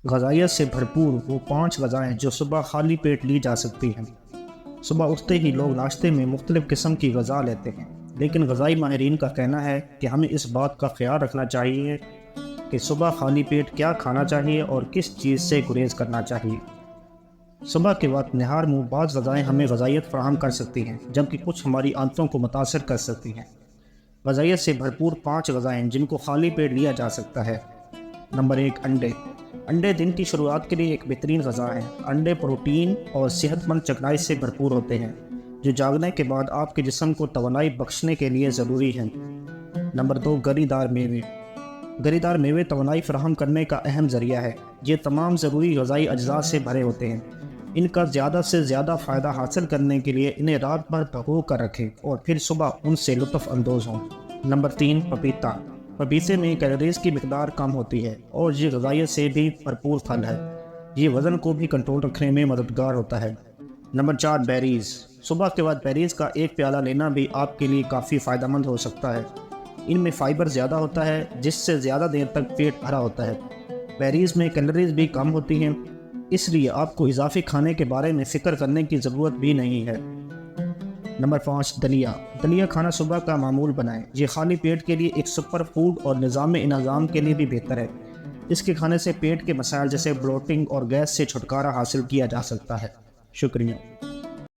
غذائیت سے بھرپور وہ 5 غذائیں جو صبح خالی پیٹ لی جا سکتی ہیں۔ صبح اٹھتے ہی لوگ ناشتے میں مختلف قسم کی غذا لیتے ہیں، لیکن غذائی ماہرین کا کہنا ہے کہ ہمیں اس بات کا خیال رکھنا چاہیے کہ صبح خالی پیٹ کیا کھانا چاہیے اور کس چیز سے گریز کرنا چاہیے۔ صبح کے وقت نہار منہ بعض غذائیں ہمیں غذائیت فراہم کر سکتی ہیں، جبکہ کچھ ہماری عادتوں کو متاثر کر سکتی ہیں۔ غذائیت سے بھرپور 5 غذائیں جن کو خالی پیٹ لیا جا سکتا ہے۔ نمبر 1، انڈے۔ انڈے دن کی شروعات کے لیے ایک بہترین غذا ہے۔ انڈے پروٹین اور صحت مند چکنائی سے بھرپور ہوتے ہیں، جو جاگنے کے بعد آپ کے جسم کو توانائی بخشنے کے لیے ضروری ہیں۔ نمبر 2، گری دار میوے۔ گری دار میوے توانائی فراہم کرنے کا اہم ذریعہ ہے۔ یہ تمام ضروری غذائی اجزاء سے بھرے ہوتے ہیں۔ ان کا زیادہ سے زیادہ فائدہ حاصل کرنے کے لیے انہیں رات بھر بھگو کر رکھیں اور پھر صبح ان سے لطف اندوز ہوں۔ نمبر 3، پپیتا۔ پپیتے میں کیلوریز کی مقدار کم ہوتی ہے اور یہ غذائیت سے بھی بھرپور پھل ہے۔ یہ وزن کو بھی کنٹرول رکھنے میں مددگار ہوتا ہے۔ Number 4، berries. صبح کے بعد بیریز کا ایک پیالہ لینا بھی آپ کے لیے کافی فائدہ مند ہو سکتا ہے۔ ان میں فائبر زیادہ ہوتا ہے، جس سے زیادہ دیر تک پیٹ بھرا ہوتا ہے۔ بیریز میں کیلوریز بھی کم ہوتی ہیں، اس لیے آپ کو اضافی کھانے کے بارے میں فکر کرنے کی ضرورت بھی نہیں ہے۔ نمبر 5، دلیا۔ دلیا کھانا صبح کا معمول بنائیں۔ یہ خالی پیٹ کے لیے ایک سپر فوڈ اور نظام انہضام کے لیے بھی بہتر ہے۔ اس کے کھانے سے پیٹ کے مسائل جیسے بلوٹنگ اور گیس سے چھٹکارا حاصل کیا جا سکتا ہے۔ شکریہ۔